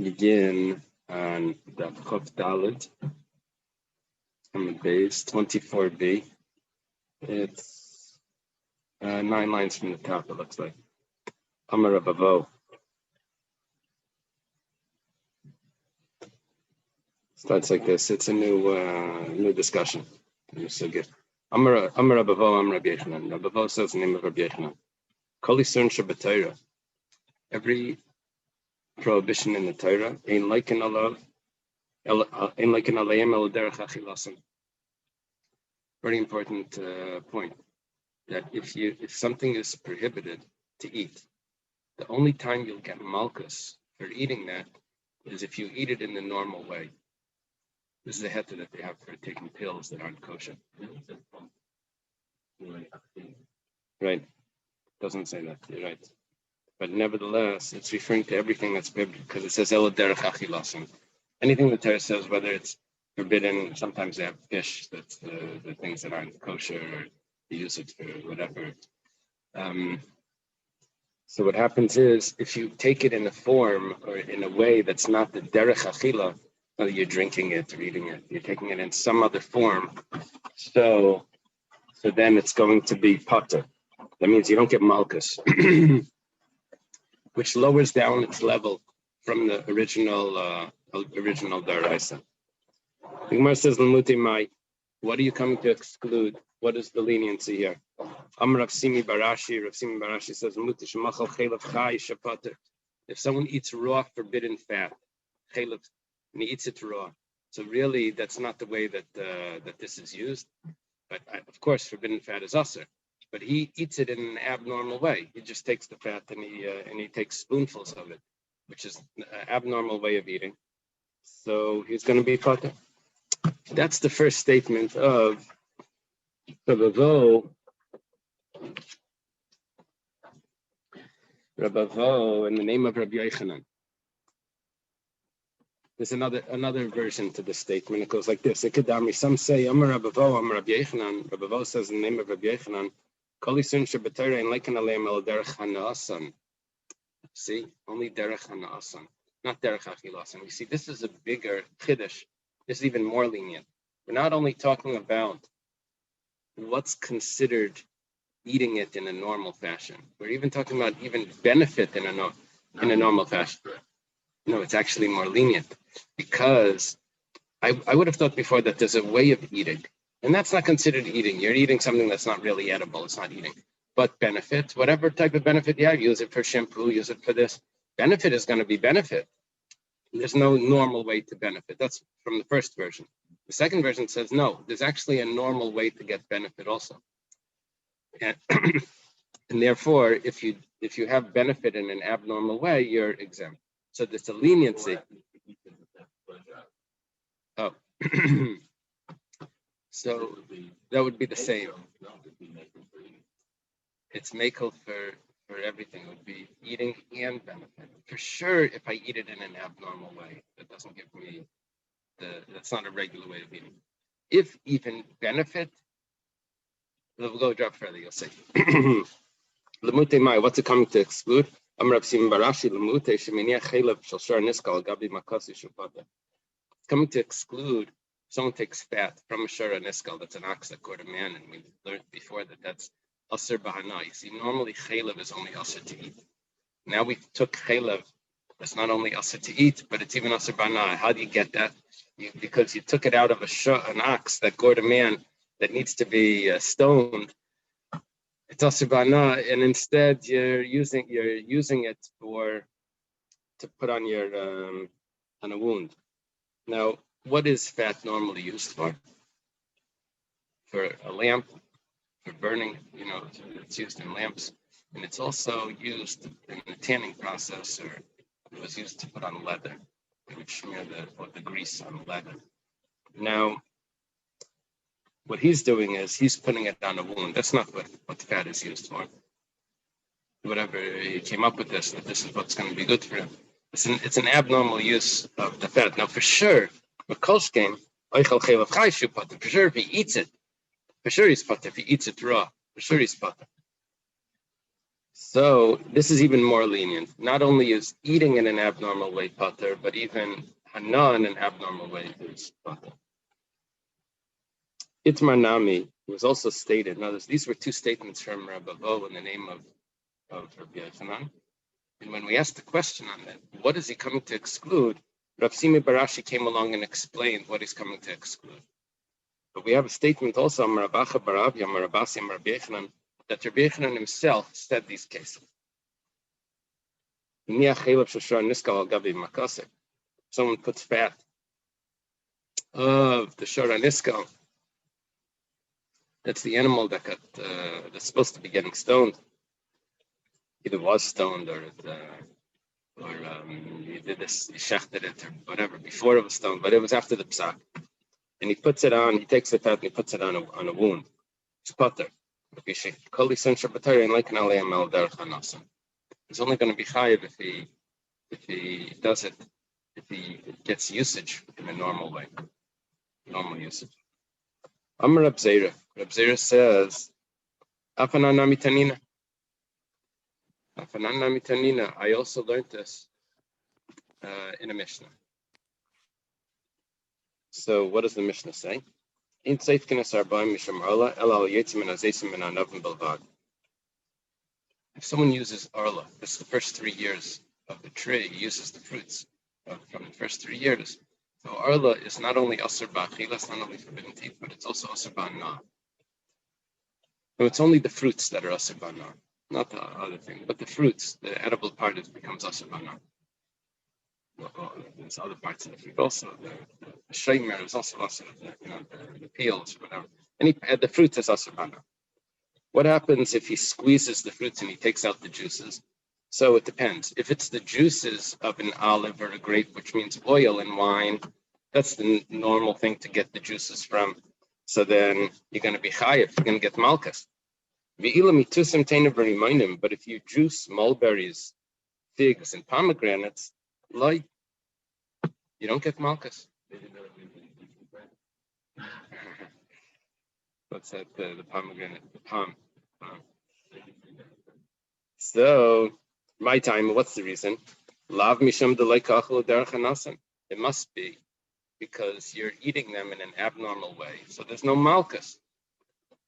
begin on Daf Dalet on the base 24b. It's 9 lines from the top, it looks like. Amar Abavo. Starts like this. It's a new discussion. So good. Amar Abavo, Amar Rabbi Yechanan. Abavo says the name of Rabbi Yechanan. Kol Yisur Shabbat. Every prohibition in the Torah ain't like an alayim el derech achilasim. Very important point that if something is prohibited to eat, the only time you'll get malchus for eating that is if you eat it in the normal way. This is the heta that they have for taking pills that aren't kosher. Right. Doesn't say that. You're right. But nevertheless, it's referring to everything that's prohibited because it says el derech achilasim. Anything the Torah says, whether it's forbidden, sometimes they have fish, that's the things that aren't kosher, or they use it for whatever. So what happens is, if you take it in a form or in a way that's not the derech achila, whether you're drinking it or eating it, you're taking it in some other form, so then it's going to be pater. That means you don't get malchus, which lowers down its level from the original daraisa. The Gemara says, "L'muti mai." What are you coming to exclude? What is the leniency here? Amar Rav Simi Barashi says, "L'muti shemachal chaylev chai shapater." If someone eats raw forbidden fat, chaylev, and he eats it raw, so really that's not the way that this is used. But of course, forbidden fat is usher. But he eats it in an abnormal way. He just takes the fat and he takes spoonfuls of it, which is an abnormal way of eating. So he's going to be pater. That's the first statement of Rabavo in the name of Rabbi Yechanan. There's another version to this statement. It goes like this. Some say Amar Rabavo, Amar Rabbi Yechanan. Rabavo says in the name of Rabbi Yechanan, Kol Yisur Shabbat and Leikan Aleim El Derech Hanaasan. See, only Derech Hanaasan, not Derech Achilasan. You see, this is a bigger chiddush. This is even more lenient. We're not only talking about what's considered eating it in a normal fashion. We're even talking about even benefit in a normal fashion. No, it's actually more lenient because I would have thought before that there's a way of eating, and that's not considered eating. You're eating something that's not really edible. It's not eating. But benefit, whatever type of benefit you have, use it for shampoo, use it for this. Benefit is going to be benefit. There's no normal way to benefit. That's from the first version. The second version says, no, there's actually a normal way to get benefit also. And, and therefore, if you have benefit in an abnormal way, you're exempt. So there's a leniency. Oh. So that would be the same. It's makel for everything. It would be eating and benefit. For sure, if I eat it in an abnormal way, that doesn't give me that's not a regular way of eating. If even benefit, we'll go a drop further, you'll see. Lemute mai, what's it coming to exclude? Amar Rav Simon Barashi, lemute sheminiach chaylev shel shar niskal gabi makasi shupata. It's coming to exclude someone takes fat from a shara niskal, that's an ox that caught a man, and we learned before that that's aser bahana. You see, normally chaylev is only aser to eat. Now we took chaylev, it's not only aser to eat, but it's even aser bahana. How do you get that? Because you took it out of an ox that gored a man that needs to be stoned. It's aser bahana, and instead you're using it to put on on a wound. Now, what is fat normally used for? For a lamp, for burning, it's used in lamps. And it's also used in the tanning process, or it was used to put on leather. It would smear the grease on leather. Now, what he's doing is he's putting it on a wound. That's not what fat is used for. Whatever he came up with that this is what's going to be good for him. It's an abnormal use of the fat. Now, for sure, Makolshkein, for sure, if he eats it, for sure he's pater. If he eats it raw, for sure he's pater. So this is even more lenient. Not only is eating in an abnormal way pater, but even hana in an abnormal way is pater. Itmar Nami was also stated. Now, these were two statements from Rabbi Bo in the name of Rabbi Yochanan. And when we asked the question on that, what is he coming to exclude? Rav Simi Barashi came along and explained what he's coming to exclude. But we have a statement also from Rabacha Barabia, Rabasi, and Rabbi Yochanan, that Rabbi Yochanan himself said these cases. Someone puts fat of the Shora Niskal. That's the animal that that's supposed to be getting stoned. Either was stoned or he did this, he shechted it or whatever before it was stoned, but it was after the psak. And he puts it on. He takes the fat and he puts it on a wound. It's pater. He's only going to be chayiv if he does it, if he gets usage in a normal way, normal usage. Amar Reb Zera. Reb Zera says, "Afanan namitanina." Afanan namitanina. I also learned this in a Mishnah. So what does the Mishnah say? If someone uses arla, this is the first 3 years of the tree, he uses the fruits from the first 3 years. So arla is not only asur ba'achila, it's not only forbidden to eat, but it's also asur ba'ana. So it's only the fruits that are asur ba'ana, not the other thing, but the fruits, the edible part becomes asur ba'ana. Well, there's other parts of the fruit also. The shaymer is also asur, the peels, whatever. And the fruit is asur ba'ana. What happens if he squeezes the fruits and he takes out the juices? So it depends. If it's the juices of an olive or a grape, which means oil and wine, that's the normal thing to get the juices from. So then you're going to be chayiv, you're going to get malchus. But if you juice mulberries, figs, and pomegranates, like, you don't get malchus. What's that? The pomegranate, the palm. So, my time, what's the reason? Lav misham delay. It must be because you're eating them in an abnormal way. So there's no malchus.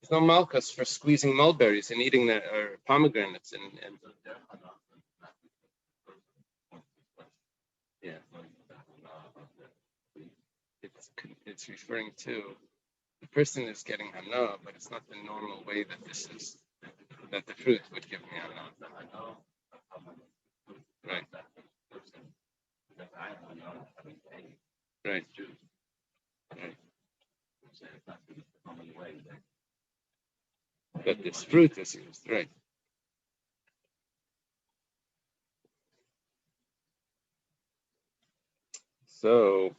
There's no malchus for squeezing mulberries and eating or pomegranates and yeah. It's referring to the person is getting hana, but it's not the normal way that that the fruit would give me hana. Right. Right. Right. That this fruit is used, right? So,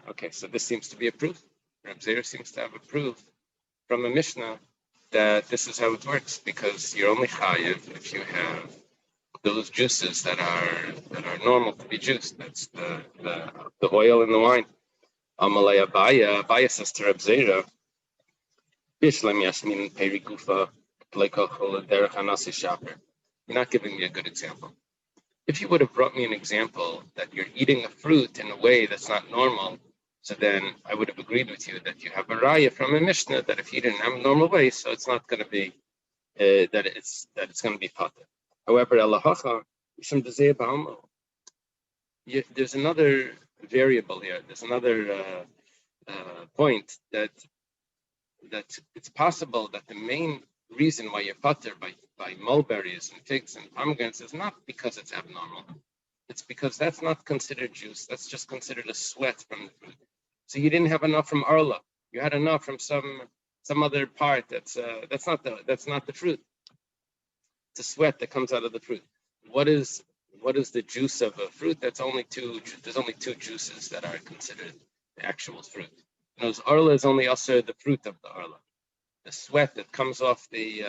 okay, so this seems to be a proof. Reb Zera seems to have a proof from a Mishnah that this is how it works, because you're only chayiv if you have those juices that are normal to be juiced. That's the oil and the wine. Amalei Abaya says to Reb Zera, Bishlam Yasmin Peri Gufa Plekochol Derech Hanasi Shaper. You're not giving me a good example. If you would have brought me an example that you're eating a fruit in a way that's not normal, so then I would have agreed with you that you have a raya from a Mishnah that if you eat in an abnormal way, so it's not going to be that it's going to be pater. However, there's another variable here. There's another point that it's possible that the main reason why you're pater by mulberries and figs and pomegranates is not because it's abnormal. It's because that's not considered juice. That's just considered a sweat from the fruit. So you didn't have enough from arla. You had enough from some other part that's not the fruit. It's a sweat that comes out of the fruit. What is the juice of a fruit? There's only two juices that are considered the actual fruit. Arla is only also the fruit of the arla. The sweat that comes off the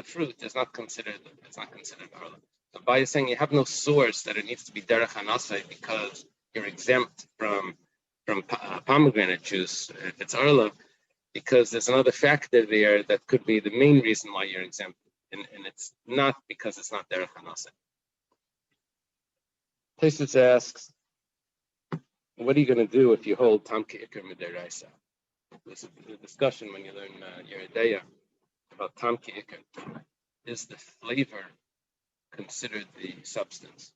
fruit is not considered. It's not considered arla. So by saying you have no source that it needs to be derech hanasai because you're exempt from pomegranate juice, if it's arla, because there's another factor there that could be the main reason why you're exempt, and it's not because it's not derech hanasa. Tosfos asks, what are you going to do if you hold tam ke'ikar midiraisa? This is a discussion when you learn your idea about tam ke'ikar. Is the flavor considered the substance?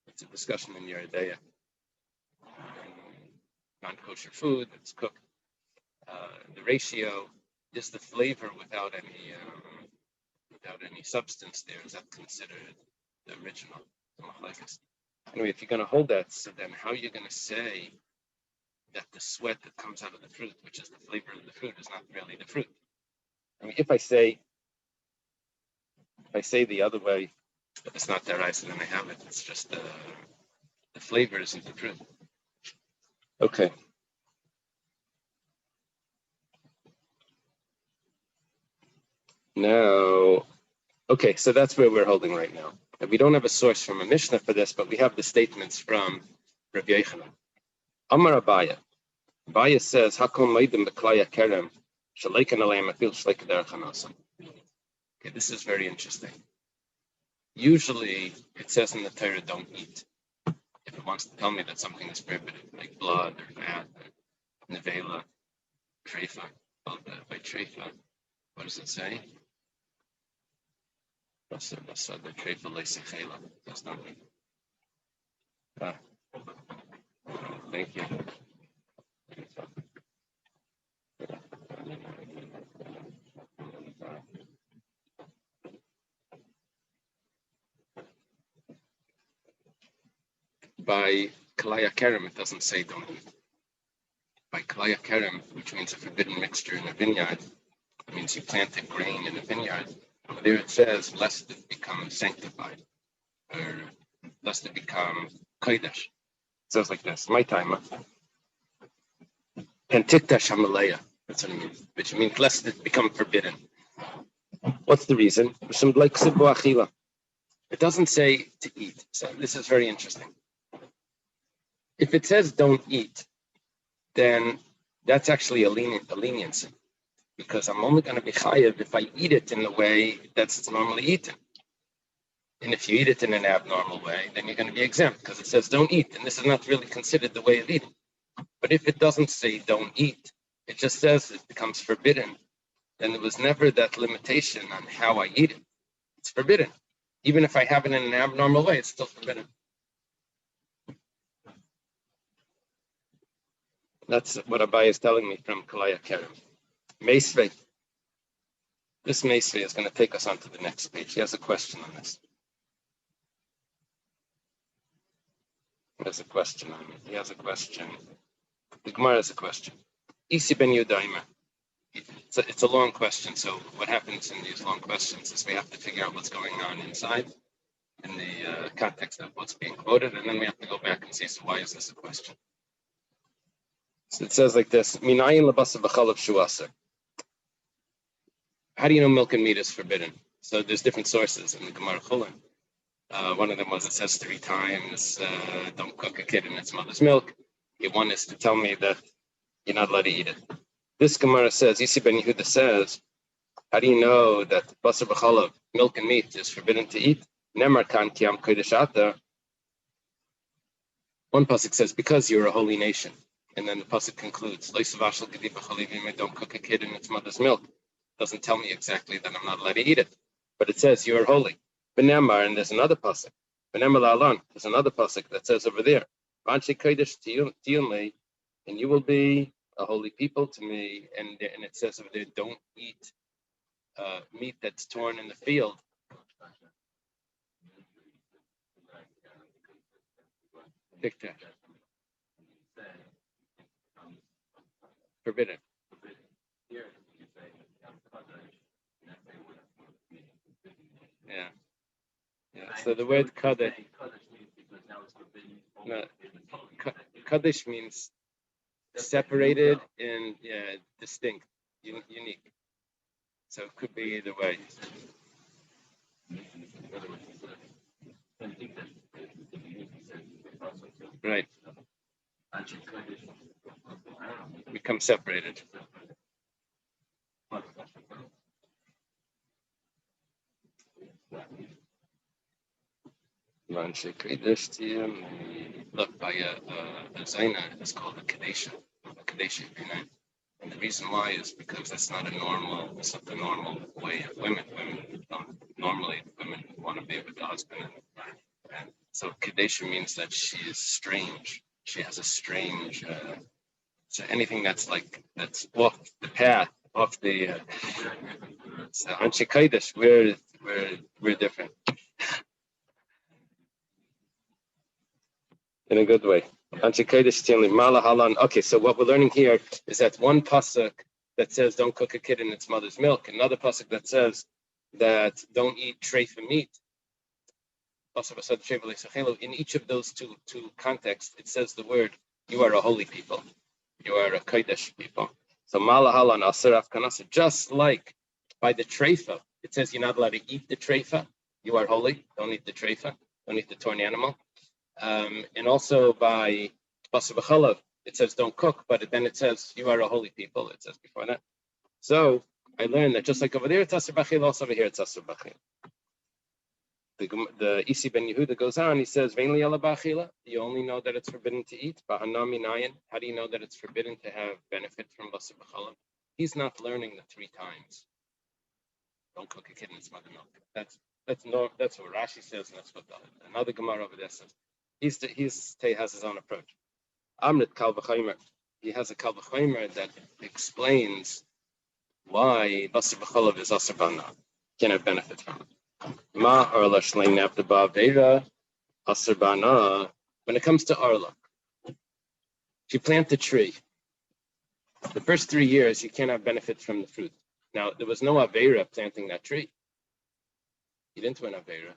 It's a discussion in your idea. Non-kosher food that's cooked. The ratio is the flavor without any substance there. Is that considered the original? Anyway, if you're going to hold that, so then how are you going to say that the sweat that comes out of the fruit, which is the flavor of the fruit, is not really the fruit? I mean, if I say the other way, that it's not their ice, and then I have it. It's just the flavor isn't the fruit. Okay. Now, okay, so that's where we're holding right now. And we don't have a source from a Mishnah for this, but we have the statements from Rabbi Yochanan. Amar Abaya. Abaya says, "Hakol meidim b'klaya kerem shaleikan alayim afil shleika derech hanasa." Okay, this is very interesting. Usually, it says in the Torah, "Don't eat." If it wants to tell me that something is prohibited, like blood or fat, or nevela, treifa, by treifa, what does it say? That's the treifa leisechela. That's not me. Thank you. By kalaya kerem, it doesn't say don't eat. By kalaya kerem, which means a forbidden mixture in a vineyard, it means you planted grain in a vineyard. There it says, lest it become sanctified, or lest it become kodesh. It says like this, my time. Pentikta shamalaya, that's what it means, which means lest it become forbidden. What's the reason? It doesn't say to eat. So this is very interesting. If it says don't eat, then that's actually a leniency, because I'm only going to be chayav if I eat it in the way that's normally eaten. And if you eat it in an abnormal way, then you're going to be exempt, because it says don't eat, and this is not really considered the way of eating. But if it doesn't say don't eat, it just says it becomes forbidden, then there was never that limitation on how I eat it. It's forbidden. Even if I have it in an abnormal way, it's still forbidden. That's what Abai is telling me from Kalaya Kerem. Meisvei. This Meisvei is going to take us on to the next page. He has a question on this. He has a question. The Gemara has a question. Isi ben Yudaima. It's a long question. So what happens in these long questions is we have to figure out what's going on inside in the context of what's being quoted, and then we have to go back and see, so why is this a question? So it says like this, Minayin labasa v'chalav shuaser. How do you know milk and meat is forbidden? So there's different sources in the Gemara Chulin. One of them was, it says 3 times, don't cook a kid in its mother's milk. One is to tell me that you're not allowed to eat it. This Gemara says, Yisi ben Yehuda says, how do you know that basar b'chalav, milk and meat, is forbidden to eat? Nemar kan kiam kodesh ata. One pasuk says, because you're a holy nation. And then the pasuk concludes, don't cook a kid in its mother's milk. Doesn't tell me exactly that I'm not allowed to eat it. But it says you are holy. Benemar, and there's another pasuk. Benemar la'alon, there's another pasuk that says over there, and you will be a holy people to me. And it says over there, don't eat meat that's torn in the field. Forbidden. Yeah. So the word kadesh. No, kadesh means separated and distinct, unique. So it could be either way. Right. Become separated. Manche Kodesh Tiyam. Look, by a Zaina, it's called a Kadesha. A Kadesha, you know. And the reason why is because it's not the normal way of women. Women don't normally, women want to be with the husband. And so Kadesha means that she is strange. She has a strange, so anything that's off the path, off the, so Anshe Kodesh, we're different in a good way. Okay, so what we're learning here is that one pasuk that says don't cook a kid in its mother's milk, another pasuk that says that don't eat treifa meat. In each of those two contexts, it says the word you are a holy people, you are a kodesh people. So malahalan asaraf kanasa, just like by the treifa, it says you're not allowed to eat the treifa. You are holy. Don't eat the treifa. Don't eat the torn animal. And also by Basar B'chalav, it says don't cook, but then it says you are a holy people. It says before that. So I learned that just like over there it's Asar B'chil, also over here it's Asar B'chil. The Isi Ben Yehuda goes on, he says, Veinli ala b'achila, you only know that it's forbidden to eat. Ba'hanami nayin, how do you know that it's forbidden to have benefit from Basar B'chalav? He's not learning the 3 times. Don't cook a kid in its mother milk. That's what Rashi says, and that's what another Gemara over there says. He has his own approach. Amrit Kal V'Chaymer. He has a Kal V'Chaymer that explains why Basar B'chalav is Asar Bana. Can have benefit from it. Ma Arla Shleim Nafta Ba'Avera Asar Bana. When it comes to Arla, if you plant a tree, the first 3 years you can't have benefit from the fruit. Now there was no Avera planting that tree. You didn't do an Avera.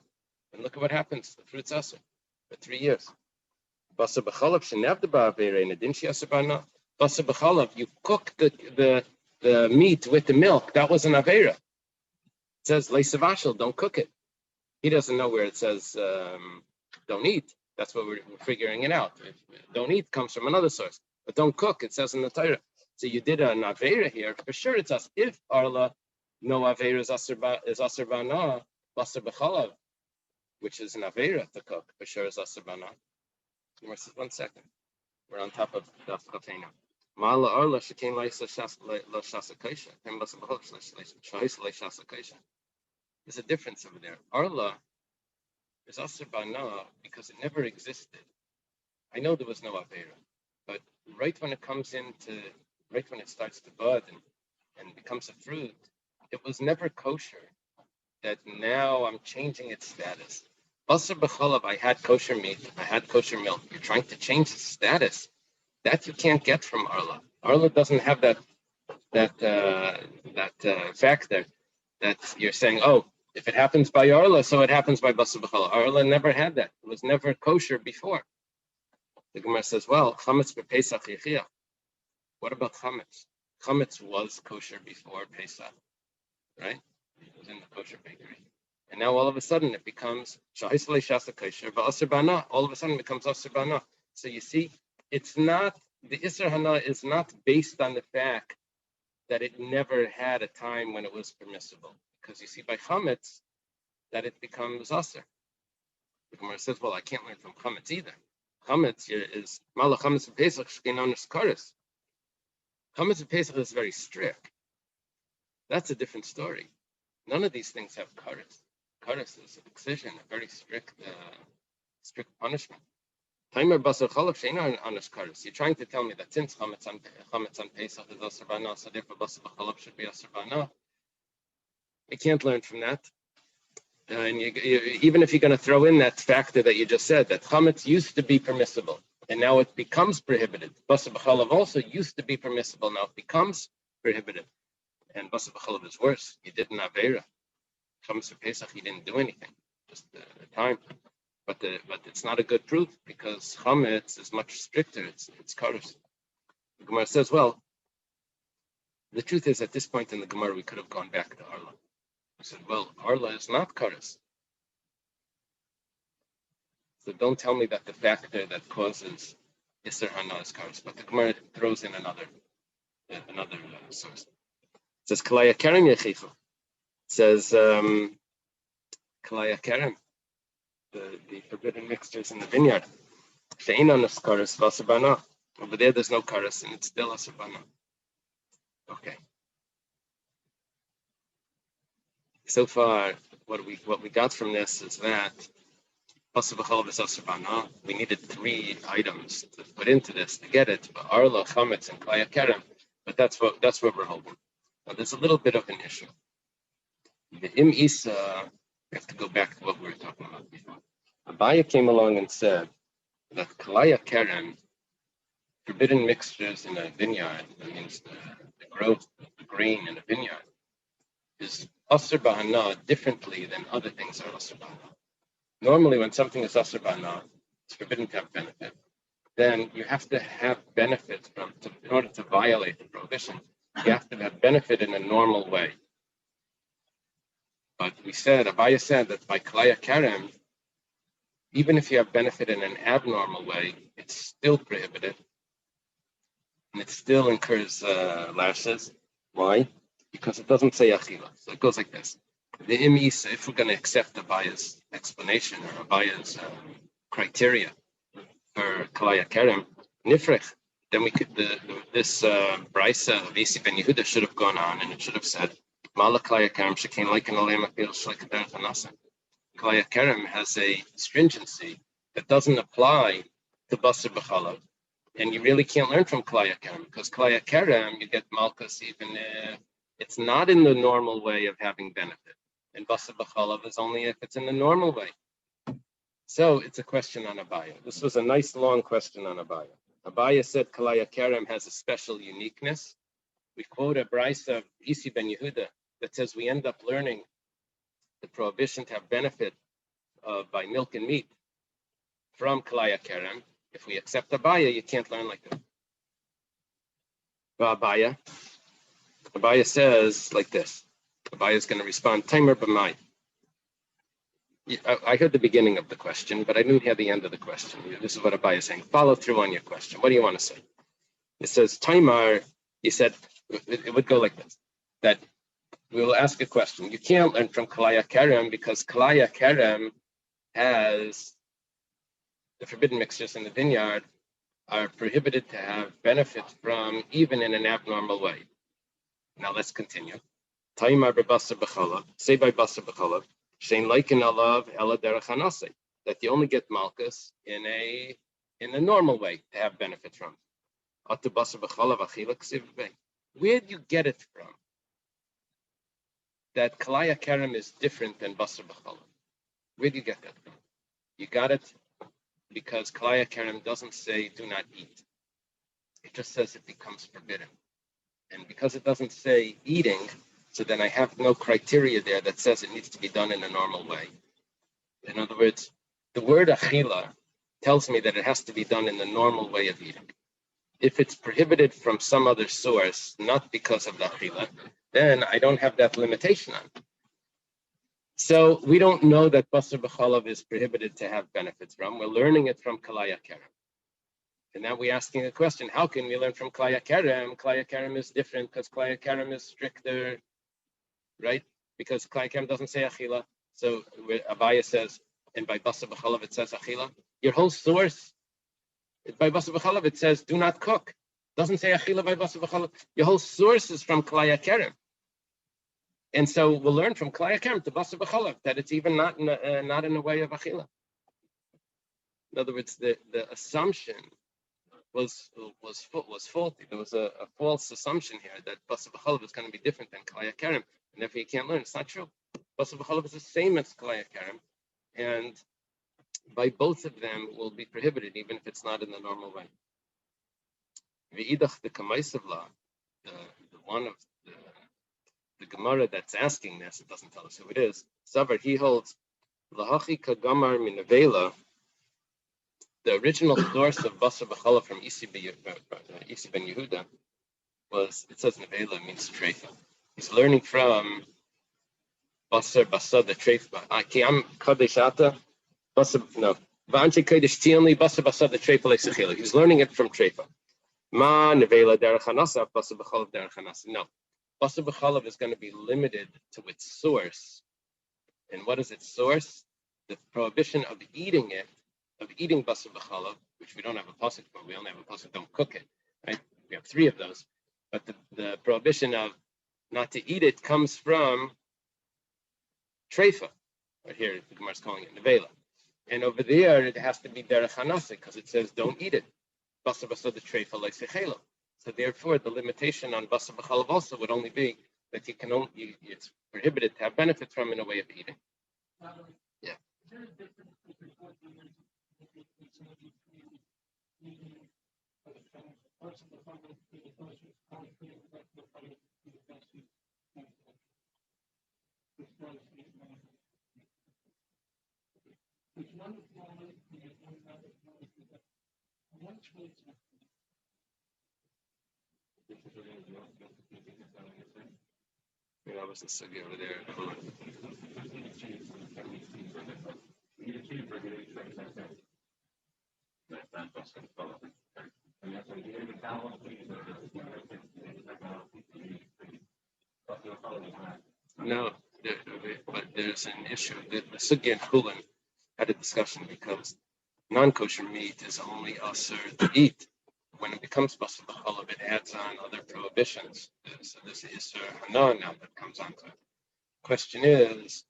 And look at what happens. The fruit's Asar for 3 years. Basar B'chalav shenavda ba'avera in adin she'asar bana. Basar B'chalav, you cook the meat with the milk. That was an avera. It says leisavashel, don't cook it. He doesn't know where it says don't eat. That's what we're figuring it out. Don't eat comes from another source, but don't cook. It says in the Torah. So you did an avera here. For sure, it's us. If Arla no avera is asar bana, Basar B'chalav, which is an avera to cook, for sure is asar bana. 1 second. We're on top of Daf Yomi. Ma'ala Arla shekein leisa shasakosha. Tem Basar B'chalav leisa shasakosha. There's a difference over there. Arla is Asar Bana because it never existed. I know there was no Avera, but right when it starts to bud and becomes a fruit, it was never kosher. That now I'm changing its status. Basar B'chalav, I had kosher meat, I had kosher milk. You're trying to change its status. That you can't get from Arla. Arla doesn't have that factor that you're saying, oh, if it happens by Arla, so it happens by Basar B'chalav. Arla never had that. It was never kosher before. The Gemara says, well, chametz b'Pesach yichiyah. What about chametz? Chametz was kosher before Pesach, right? It was in the kosher bakery. And now all of a sudden it becomes shahis leishasa kosher, but asar bana. All of a sudden it becomes asar bana. So you see, it's not, the Isser Hana is not based on the fact that it never had a time when it was permissible. Because you see by chametz that it becomes asr. The Gemara says, well, I can't learn from chametz either. Chametz is mala chametz Pesach shkeinonis kares. Chametz Pesach is very strict. That's a different story. None of these things have kares. Kares is excision, a very strict punishment. Timer basar chalav sheina anis kares. You're trying to tell me that since chametz on Pesach is asr bana, so therefore basar chalav should be asr bana. I can't learn from that. And even if you're going to throw in that factor that you just said, that chametz used to be permissible, and now it becomes prohibited. Basar b'chalav also used to be permissible, now it becomes prohibited. And basar b'chalav is worse. You did an avera. Chametz for Pesach, you didn't do anything, just the time. But it's not a good proof because chametz is much stricter. It's kares. The Gemara says, well, the truth is at this point in the Gemara we could have gone back to Arla. I said, well, Arla is not kares. So don't tell me that the factor that causes Isser Hana is kares. But the Gemara throws in another source. It says, Kalaya Kerem Yechichu. It says, Kalaya Kerem. the forbidden mixtures in the vineyard. Over there, there's no karas, and it's still asabana. Okay. So far, what we got from this is that we needed 3 items to put into this to get it. Arla, chametz, and klaya kerem. But that's what we're holding. Now, there's a little bit of an issue. The Im Isa, we have to go back to what we were talking about before. Abaya came along and said that klaya kerem, forbidden mixtures in a vineyard, that means the growth of the grain in a vineyard, is asr b'hana differently than other things that are asr b'hana. Normally, when something is asr b'hana, it's forbidden to have benefit. Then you have to have benefit in order to violate the prohibition. You have to have benefit in a normal way. But Abaya said that by klaya kerem, even if you have benefit in an abnormal way, it's still prohibited. And it still incurs lashes. Why? Because it doesn't say achila. So it goes like this. The imis, if we're going to accept Abaya's explanation or Abaya's criteria for klaya kerem, nifrech, then we could this brisa of Isi ben Yehuda should have gone on, and it should have said Mala klaya kerem shekein like an olem apil shleikader chanasa. Klaya kerem has a stringency that doesn't apply to basar b'chalav, and you really can't learn from klaya kerem, because klaya kerem you get malchus even if it's not in the normal way of having benefit, and basar b'chalav is only if it's in the normal way. So it's a question on Abaya. This was a nice long question on Abaya. Abaya said klaya kerem has a special uniqueness. We quote a brisa of Isi ben Yehuda that says we end up learning the prohibition to have benefit by milk and meat from klaya kerem. If we accept Abaya, you can't learn like that. Abaya says like this. Abaya is going to respond, Timer b'mai. I heard the beginning of the question, but I didn't hear the end of the question. This is what Abaya is saying. Follow through on your question. What do you want to say? It says, Taimar, he said, it would go like this, that we will ask a question. You can't learn from klaya kerem because klaya kerem has the forbidden mixtures in the vineyard are prohibited to have benefit from even in an abnormal way. Now let's continue. Taimar b'basar b'chalav, say by basar b'chalav, shein laikin alav ela derech hanase, that you only get malchus in a normal way to have benefit from. Atu basar b'chalav achila ksiv b'ei. Where do you get it from? That klaya kerem is different than basar b'chalav. Where do you get that from? You got it because klaya kerem doesn't say do not eat. It just says it becomes forbidden. And because it doesn't say eating, so then I have no criteria there that says it needs to be done in a normal way. In other words, the word achila tells me that it has to be done in the normal way of eating. If it's prohibited from some other source, not because of the achila, then I don't have that limitation on it. So we don't know that basar b'chalav is prohibited to have benefits from. We're learning it from klaya kerem. And now we're asking a question, how can we learn from klaya kerem? Klaya kerem is different because klaya kerem is stricter, right? Because klaya kerem doesn't say achila. So Abaya says, and by basar b'chalav it says achila. Your whole source, by basar b'chalav it says do not cook. Doesn't say achila by basar b'chalav. Your whole source is from klaya kerem. And so we'll learn from klaya kerem to basar b'chalav that it's even not in a way of achila. In other words, the assumption was faulty. There was a false assumption here that basar b'chalav is going to be different than klaya kerem, and therefore you can't learn. It's not true. Basar b'chalav is the same as klaya kerem, and by both of them will be prohibited, even if it's not in the normal way. V'idach the kamaisav law, the one of the Gemara that's asking this, it doesn't tell us who it is. Savar, he holds lahachi kagamar minavela. The original source of basar b'chalav from Isi ben Yehuda was, it says nevela means treifa. He's learning from basar the treifa. Kiam kadeshata basar no. V'anche kadesh tianli basar the treifa leisachila. He's learning it from treifa. Ma nevela derech hanasa basar b'chalav derech hanasa. No. Basar b'chalav is going to be limited to its source. And what is its source? the prohibition of eating it, of eating basar b'chalav, which we don't have a pasuk for. We only have a pasuk, don't cook it. Right? We have 3 of those. But the prohibition of not to eat it comes from treifa. Right here, the Gemara is calling it nevela. And over there, it has to be derech hanase because it says don't eat it. Basar basar the treifa leisechelo. So therefore, the limitation on basar b'chalav also would only be that you can only it's prohibited to have benefits from in a way of eating. Yeah. That was the sugi over there. No, but there's an issue. The sugi and Chulin had a discussion because non-kosher meat is only usher to eat. When it becomes basar b'chalav, it adds on other prohibitions. So this isur hana now that comes onto it. Question is,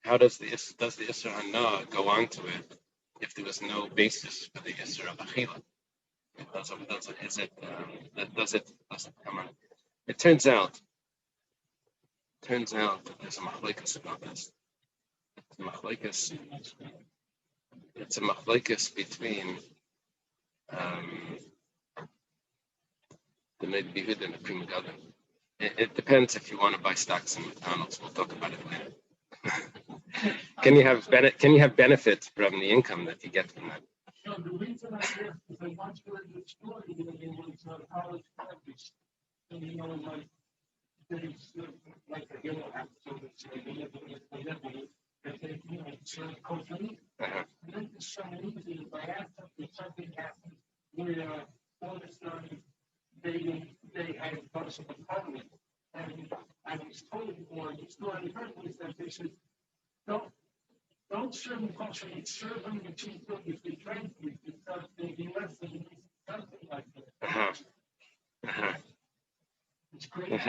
how does the isur hana go onto it if there was no basis for the isur of achila? Does it come on? It turns out that there's a machlekes about this. It's a machlekes between the Ned Bihud and the Prima Gadan. It depends if you want to buy stocks in McDonald's. We'll talk about it later. Can you have benefits from the income that you get from that? No, the reason I asked is I once heard the story that there was a college campus, and there's like a yellow app, so it's like a level that they, serve coffee. And then for some reason, by accident, something happened where all of a sudden they had a bunch of apartment, and I was told, or the story I heard was that they said, don't serve them culturally, serve them the cheap food if they train you, because they be less than something like that. It's great.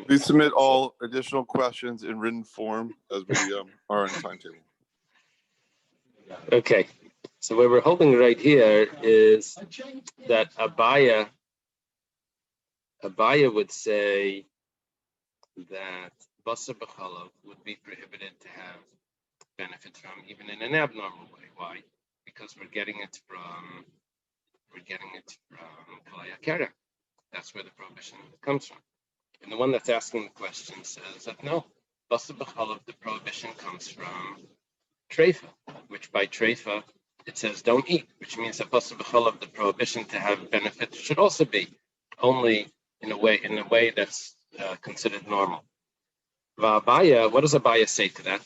Please submit all additional questions in written form as we are on timetable. Okay, so what we're holding right here is that Abaya would say that basar b'chalav would be prohibited to have benefits from, even in an abnormal way. Why? Because we're getting it from kalaya kera. That's where the prohibition comes from. And the one that's asking the question says that no, basar b'chalav, the prohibition comes from treifa, which by treifa it says don't eat, which means that basar b'chalav, the prohibition to have benefits should also be only in a way that's considered normal. V'abaya, what does Abaya say to that?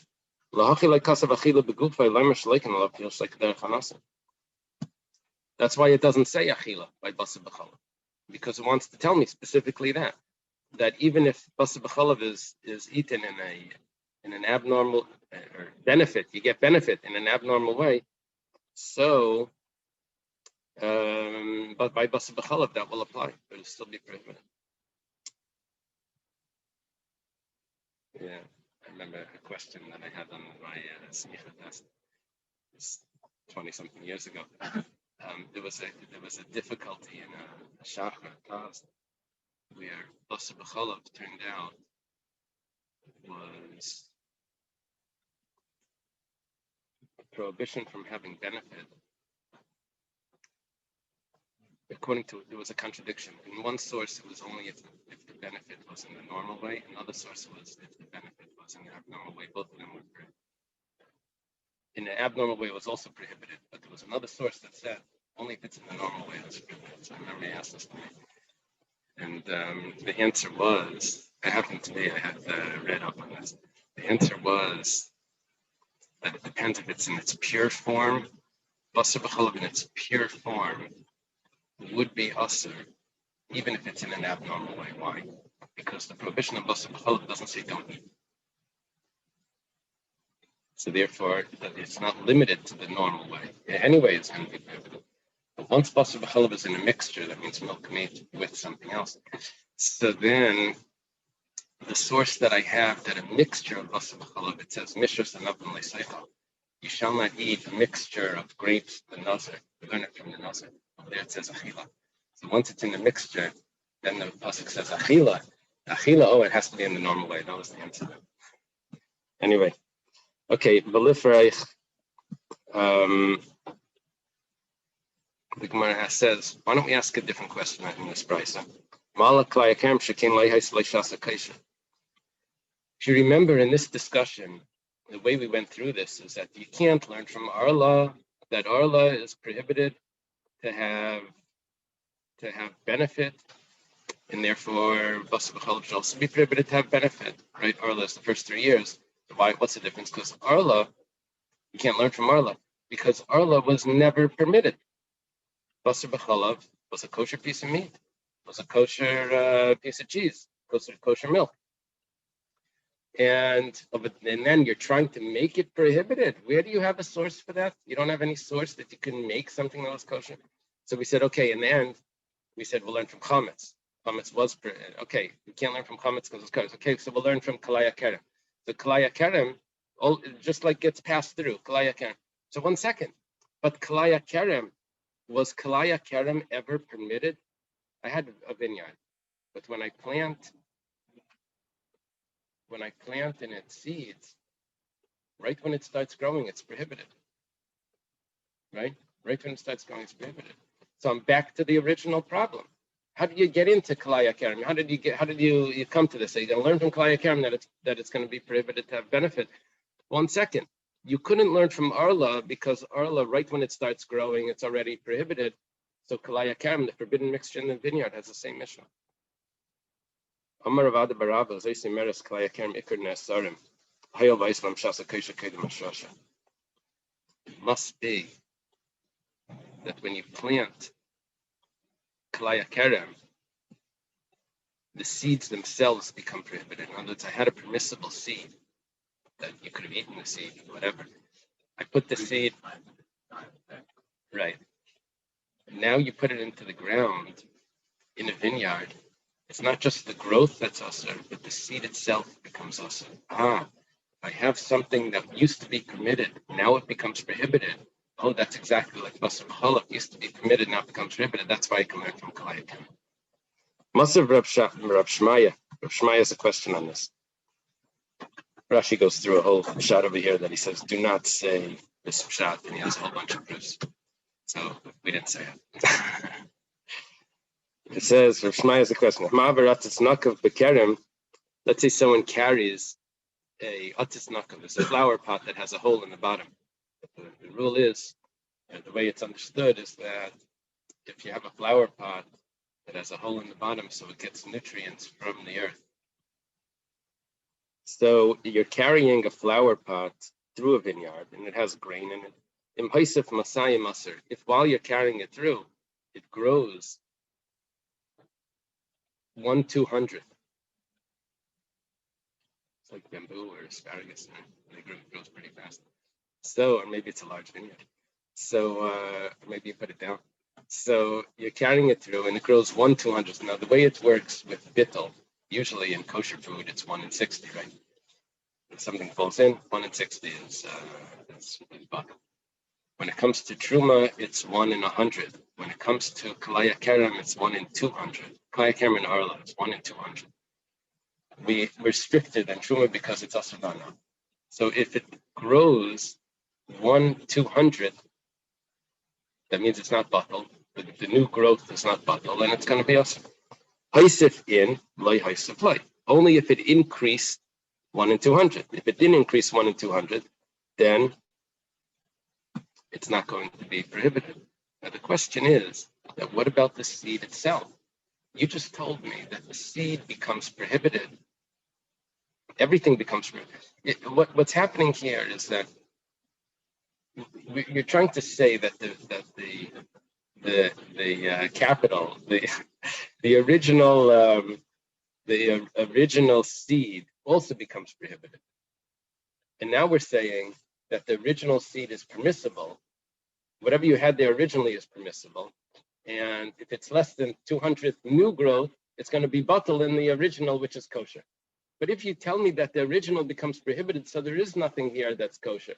That's why it doesn't say achila by basar b'chalav, because it wants to tell me specifically that even if basar b'chalav is eaten in an abnormal or benefit, you get benefit in an abnormal way. So, but by basar b'chalav that will apply, but it'll still be prohibited. Yeah, I remember a question that I had on my smicha test 20-something years ago. There was a difficulty in a shachar test where basar b'chalav turned out was a prohibition from having benefit. According to it, there was a contradiction. In one source, it was only if the benefit was in the normal way. Another source was if the benefit was in the abnormal way. Both of them were prohibited. In the abnormal way, it was also prohibited, but there was another source that said only if it's in the normal way it's prohibited. So I remember he asked this to me. And the answer was, I happened today, I had read up on this. The answer was that it depends if it's in its pure form. Basar b'chalav in its pure form would be usher, even if it's in an abnormal way. Why? Because the prohibition of basar b'chalav doesn't say don't eat. So therefore, it's not limited to the normal way. Anyway, it's going to be prohibited. But once basar b'chalav is in a mixture, that means milk meat with something else. So then the source that I have that a mixture of basar b'chalav, it says mishras anavim le'seichel. You shall not eat a mixture of grapes, the nazir. We learn it from the nazir. There it says achila. So once it's in the mixture, then the pasuk says achila. Achila, oh, it has to be in the normal way. That was the answer. Anyway, okay, v'lifreich. The Gemara says, why don't we ask a different question in this price? If you remember in this discussion, the way we went through this is that you can't learn from our law that our law is prohibited to have benefit, and therefore basar b'chalav should also be prohibited to have benefit, right? Our law is the first 3 years. Why? What's the difference? Because our law, you can't learn from our law because our law was never permitted. Basar b'chalav was a kosher piece of meat, was a kosher piece of cheese, kosher milk. And then you're trying to make it prohibited. Where do you have a source for that? You don't have any source that you can make something that was kosher. So we said, okay, in the end, we said we'll learn from chametz. Chametz was okay. We can't learn from chametz because it's kosher. Okay, so we'll learn from kalaya kerem. The kalaya kerem, just like gets passed through kalaya kerem. So 1 second, but kalaya kerem, was kalaya kerem ever permitted? I had a vineyard, but when I plant and it seeds, right when it starts growing, it's prohibited. Right when it starts growing, it's prohibited. So I'm back to the original problem. How did you get into kalaya kerem? How did you come to this? So you're going to learn from kalaya kerem that it's going to be prohibited to have benefit. 1 second. You couldn't learn from Arla because Arla, right when it starts growing, it's already prohibited. So kalaya kerem, the forbidden mixture in the vineyard, has the same mission. Amar Ravada Barava, Zaysi Meres kalaya kerem ikr nesarim. Hayol v'islam shasa kesha kedem ashasha. It must be that when you plant kalaya kerem, the seeds themselves become prohibited. In other words, I had a permissible seed that you could have eaten the seed, whatever. I put the seed, right. Now you put it into the ground in a vineyard. It's not just the growth that's asur, but the seed itself becomes asur. I have something that used to be permitted, now it becomes prohibited. Oh, that's exactly like basar b'chalav used to be permitted, now it becomes prohibited. That's why I can learn from kalaya kerem. Masav Rav Shmaya. Rav Shmaya has a question on this. Rashi goes through a whole shot over here that he says, do not say this shot, and he has a whole bunch of proofs. So we didn't say it. It says, Rav Shmaya has a question. Let's say someone carries a atis nakav, it's a flower pot that has a hole in the bottom. The rule is, the way it's understood is that if you have a flower pot that has a hole in the bottom so it gets nutrients from the earth, so you're carrying a flower pot through a vineyard and it has grain in it. If while you're carrying it through, it grows 1/200. It's like bamboo or asparagus, and it grows pretty fast. So, or maybe it's a large vineyard. So maybe you put it down. So you're carrying it through and it grows 1/200. Now the way it works with bittul, usually in kosher food, it's 1 in 60, right? If something falls in, 1 in 60 is bottom. When it comes to truma, it's 1 in 100. When it comes to kalaya kerem, it's 1 in 200. Kalaya kerem and arla, it's 1 in 200. We're stricter than truma because it's asavana. So if it grows 1/200, that means it's not bottled. The new growth is not bottled, and it's going to be asaf. Haisif in, loy haisif loy. Only if it increased 1 in 200. If it didn't increase 1 in 200, then it's not going to be prohibited. Now the question is that what about the seed itself? You just told me that the seed becomes prohibited. Everything becomes prohibited. What's happening here is that you're trying to say that the capital, the original seed also becomes prohibited. And now we're saying that the original seed is permissible, whatever you had there originally is permissible, and if it's less than 200th new growth, it's going to be bottled in the original, which is kosher. But if you tell me that the original becomes prohibited, so there is nothing here that's kosher.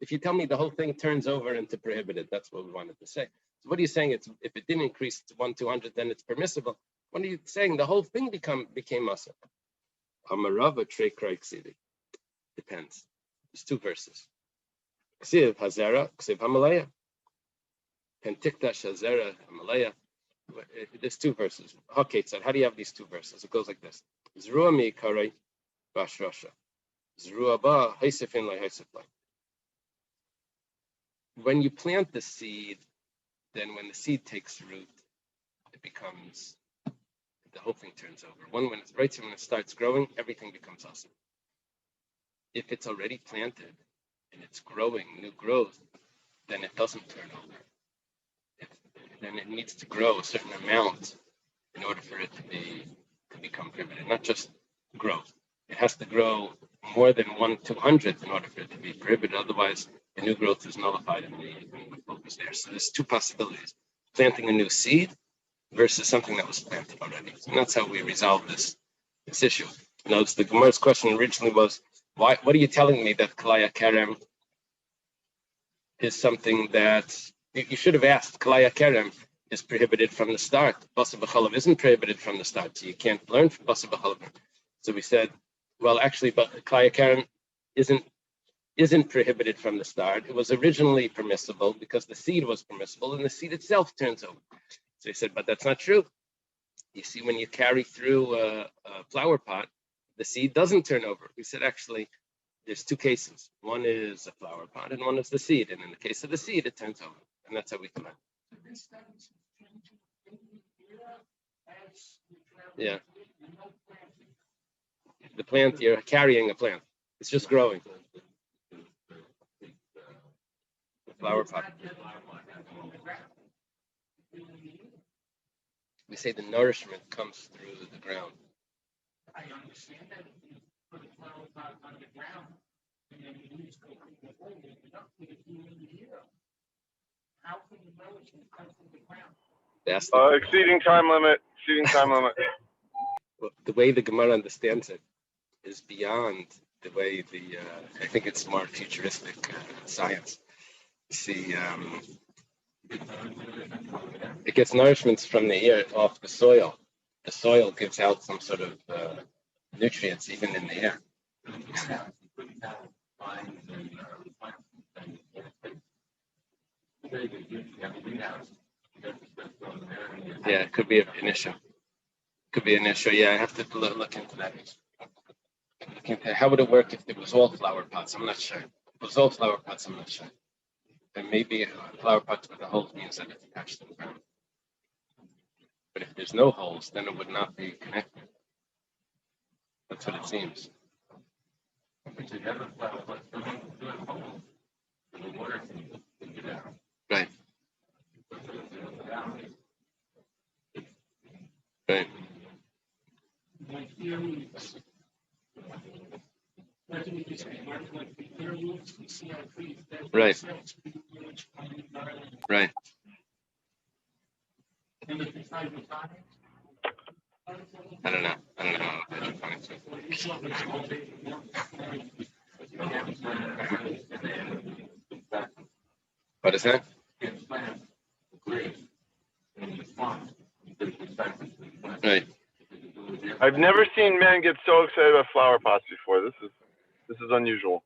If you tell me the whole thing turns over into prohibited, that's what we wanted to say. So what are you saying? It's if it didn't increase to 1/200, then it's permissible. What are you saying? The whole thing became muscle. Amarava trey kraiksidi. Depends. There's two verses. Ksiv hazera, ksiv hamalaya. Pentikta shazera hamalaya. There's two verses. Okay, so how do you have these two verses? It goes like this. Zrua mi karai bash rasha. Zrua ba haisefin lai haiseflai. When you plant the seed, then when the seed takes root, it becomes, the whole thing turns over. When it starts growing, everything becomes awesome. If it's already planted and it's growing, new growth, then it doesn't turn over. Then it needs to grow a certain amount in order for it to become prohibited, not just growth. It has to grow more than 1/200th in order for it to be prohibited. Otherwise, the new growth is nullified and the focus there. So there's two possibilities: planting a new seed versus something that was planted already. And that's how we resolve this issue. Notice the Gemara's question originally was, why? What are you telling me that Kalaya Kerem is something that you should have asked? Kalaya Kerem is prohibited from the start. Basar b'chalav isn't prohibited from the start, so you can't learn from basar b'chalav. So we said, well, actually, but Kalaya Kerem isn't prohibited from the start. It was originally permissible because the seed was permissible, and the seed itself turns over. So he said, but that's not true. You see, when you carry through a flower pot, the seed doesn't turn over. We said, actually, there's two cases. One is a flower pot, and one is the seed. And in the case of the seed, it turns over, and that's how we come out. Yeah. The plant, you're carrying a plant. It's just growing. The flower pot. We say the nourishment comes through the ground. I understand that you put a flower pot on the ground and then you use go through the hole and you don't put it in the air. How can the nourishment come from the ground? That's exceeding time limit. The way the Gemara understands it is beyond the way I think it's more futuristic science. See, it gets nourishments from the air off the soil. The soil gives out some sort of nutrients even in the air. Yeah, it could be an issue. Yeah, I have to look into that. How would it work if it was all flower pots? I'm not sure. If it was all flower pots, I'm not sure. And maybe a flower pot with a hole means that it's attached to the ground. But if there's no holes, then it would not be connected. That's what it seems. Right. Right. Right. Right. I don't know. What is that? Right. I've never seen men get so excited about flower pots before. This is unusual.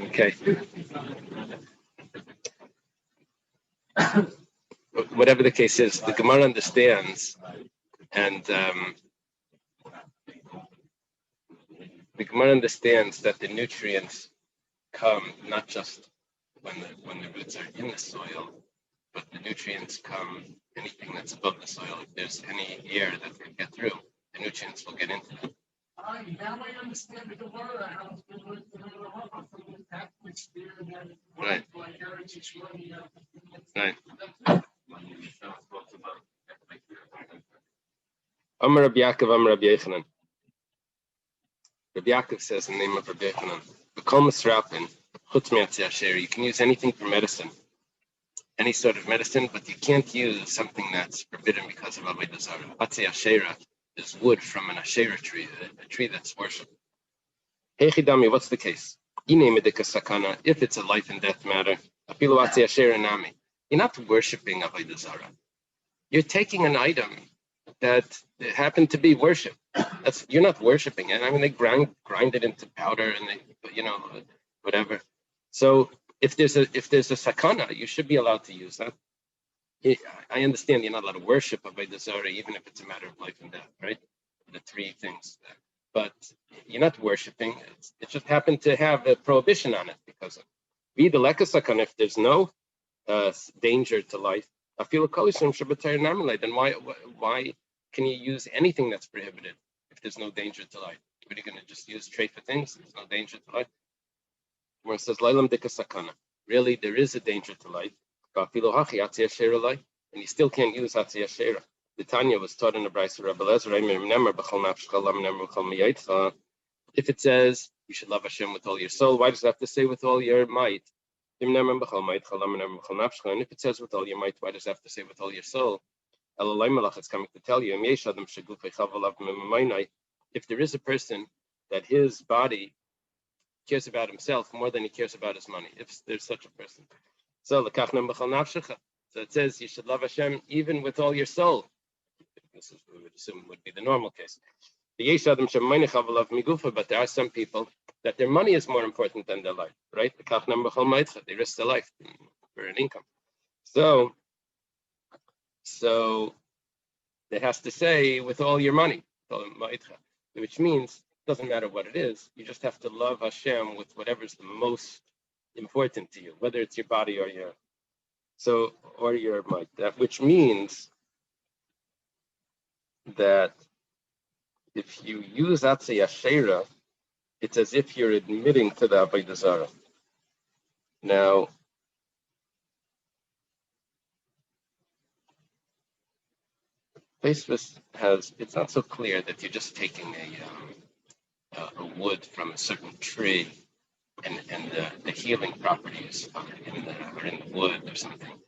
Okay. Whatever the case is, the Gemara understands, and the Gemara understands that the nutrients come not just when the roots are in the soil, but the nutrients come anything that's above the soil. If there's any air that can get through, the nutrients will get into them. Now I understand the Gemara, how it's been with the atmosphere and Right. Right. Amar Rabbi Yaakov, Amar Rabbi Yechanan. Rabbi Yaakov says in the name of Rabbi Yochanan, "B'kol misrapin chutz me'atzei asher." You can use anything for medicine, any sort of medicine, but you can't use something that's forbidden because of avodah zarah. Atzei asherah is wood from an asherah tree, a tree that's worshipped. Hechidami, what's the case? Sakana, if it's a life and death matter, afilu atzei asherah nami. You're not worshiping avodah zarah. You're taking an item that happened to be worship. You're not worshiping it. I mean, they grind it into powder and they, whatever. So if there's a sakana, you should be allowed to use that. I understand you're not allowed to worship avodah zarah, even if it's a matter of life and death, right? The three things. But you're not worshiping. It just happened to have a prohibition on it because of be the lekasakana. If there's no danger to life, I feel a kolism shabbatar. Then why can you use anything that's prohibited if there's no danger to life? Are you going to just use trade for things? There's no danger to life. Where it says Lailam Dikasakana. Really, there is a danger to life. And you still can't use Hatzi Ashera. The Tanya was taught in the Brisa Rabbi Lezer. If it says you should love Hashem with all your soul, why does it have to say with all your might? And if it says with all your might, why does it have to say with all your soul? It's coming to tell you, if there is a person that his body cares about himself more than he cares about his money, if there's such a person. So it says you should love Hashem even with all your soul. This is what we would assume would be the normal case. But there are some people that their money is more important than their life, right? They risk their life for an income. So it has to say with all your money, which means it doesn't matter what it is. You just have to love Hashem with whatever's the most important to you, whether it's your body or your might. Which means that if you use Atzei Asherah, it's as if you're admitting to the avodah zarah. Now, Tosfos it's not so clear that you're just taking a wood from a certain tree and the healing properties are in the wood or something.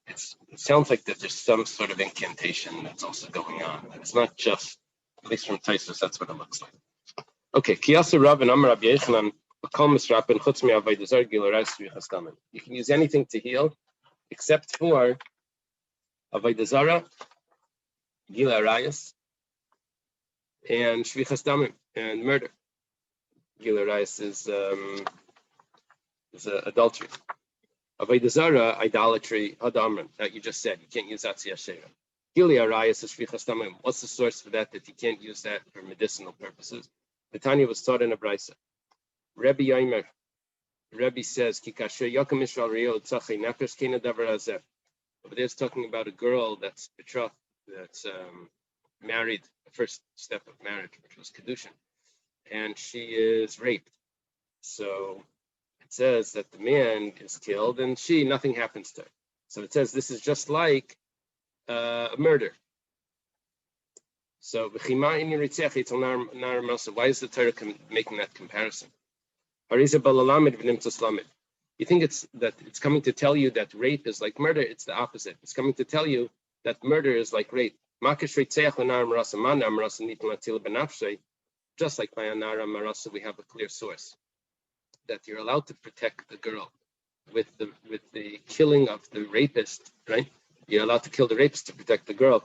It sounds like that there's some sort of incantation that's also going on. It's not just, at least from Tosfos, that's what it looks like. Okay, Kiyasa Rav and Amar Rabbi Yochanan, you can use anything to heal except for avodah zarah, gila arayas, and shvichas damim, and murder. Gila arayas is adultery. Avodah zarah, idolatry, hadamran, that you just said. You can't use Atzei Asherah. Gila arayas is shvichas damim. What's the source for that you can't use that for medicinal purposes? The Tanya was taught in a brisa. Rebbe says, "Kikasher Yakum Israel Rio Tzachei Nefesh Kena Davar Hazeh." Over there, it's talking about a girl that's betrothed, that's married, the first step of marriage, which was kedushin, and she is raped. So it says that the man is killed, and nothing happens to her. So it says this is just like a murder. So why is the Torah making that comparison? You think it's coming to tell you that rape is like murder? It's the opposite. It's coming to tell you that murder is like rape. Just like by Anara Marasa, we have a clear source that you're allowed to protect the girl with the killing of the rapist, right? You're allowed to kill the rapist to protect the girl.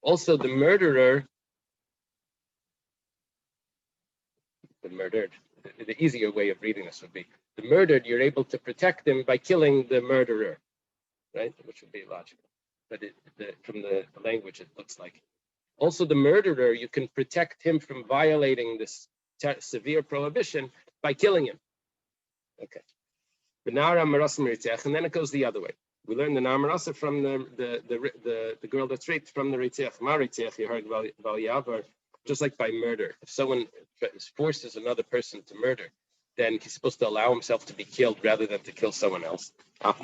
Also, the murderer, the murdered, the easier way of reading this would be the murdered, you're able to protect him by killing the murderer, right? Which would be logical. But from the language, it looks like. Also, the murderer, you can protect him from violating this severe prohibition by killing him. Okay. And then it goes the other way. We learn the Namarasa from the girl that's raped from the Ritziach. Ma Ritziach, you heard Val Yavar, just like by murder. If someone forces another person to murder, then he's supposed to allow himself to be killed rather than to kill someone else. Also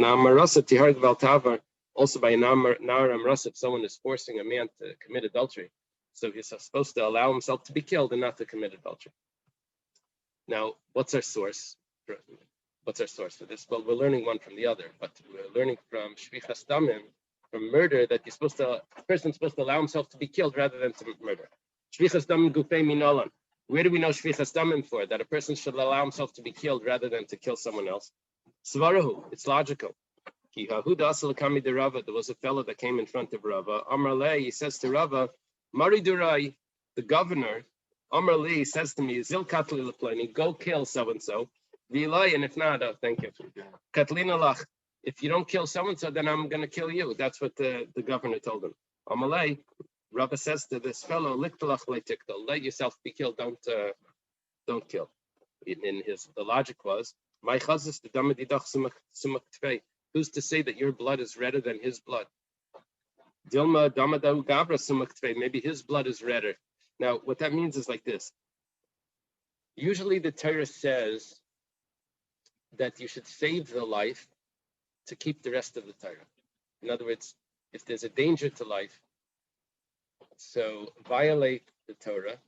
by Namarasa, if someone is forcing a man to commit adultery, So he's supposed to allow himself to be killed and not to commit adultery. Now, what's our source for this? Well, we're learning one from the other, but we're learning from Shvichas Damim, from murder, that a person's supposed to allow himself to be killed rather than to murder. Shvichas Damim Gufei Minolan. Where do we know Shvichas Damim for? That a person should allow himself to be killed rather than to kill someone else. Svarahu, it's logical. There was a fellow that came in front of Rava. Amar Le, he says to Rava, Mari Durai, the governor, Amar Le says to me, Zil Katli Leplani, go kill so and so. Vilay, and if not, thank you. Katlina Lach, if you don't kill so and so, then I'm going to kill you. That's what the governor told him. Amar Le, Rava says to this fellow, Liktalach Leitiktal, let yourself be killed. Don't kill. The logic was, my chazis the damadidach sumak tfei. Who's to say that your blood is redder than his blood? Dilma damadau gabra sumak tfei. Maybe his blood is redder. Now, what that means is like this. Usually the Torah says that you should save the life to keep the rest of the Torah. In other words, if there's a danger to life, so violate the Torah,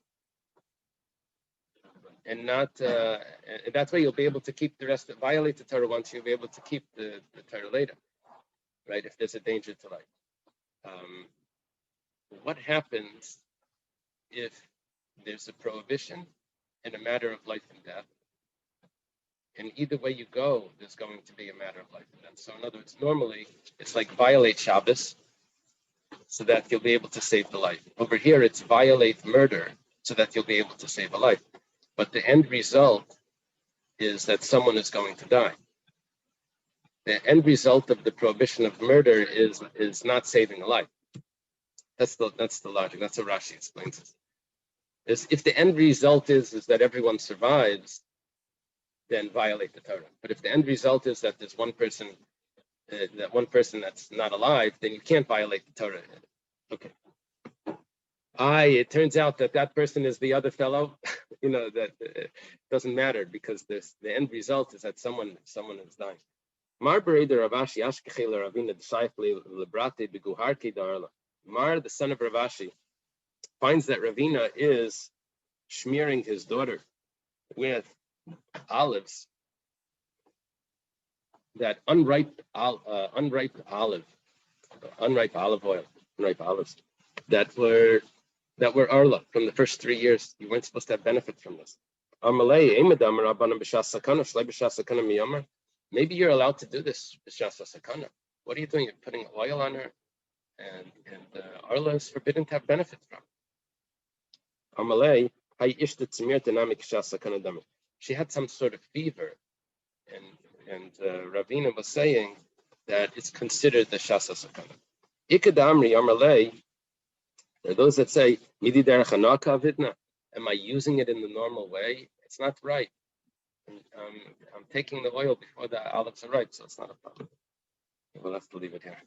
and not that way you'll be able to keep the rest. Violate the Torah once, you'll be able to keep the Torah later, right? If there's a danger to life. What happens if there's a prohibition in a matter of life and death? And either way you go, there's going to be a matter of life and death. So in other words, normally it's like violate Shabbos so that you'll be able to save the life. Over here, it's violate murder so that you'll be able to save a life. But the end result is that someone is going to die. The end result of the prohibition of murder is not saving a life. That's the logic. That's how Rashi explains it. If the end result is that everyone survives, then violate the Torah. But if the end result is that there's one person that's not alive, then you can't violate the Torah. Okay. It turns out that person is the other fellow. That doesn't matter because the end result is that someone is dying. Mar, the son of Ravashi, finds that Ravina is smearing his daughter with olives, that unripe olive oil, unripe olives that were arla from the first 3 years. You weren't supposed to have benefit from this. Maybe you're allowed to do this. What are you doing? You're putting oil on her, and arla is forbidden to have benefit from. She had some sort of fever, and Ravina was saying that it's considered the shasa sakana. Ikadamri Amalei. There are those that say, am I using it in the normal way? It's not right. I'm taking the oil before the olives are ripe, so it's not a problem. We'll have to leave it here.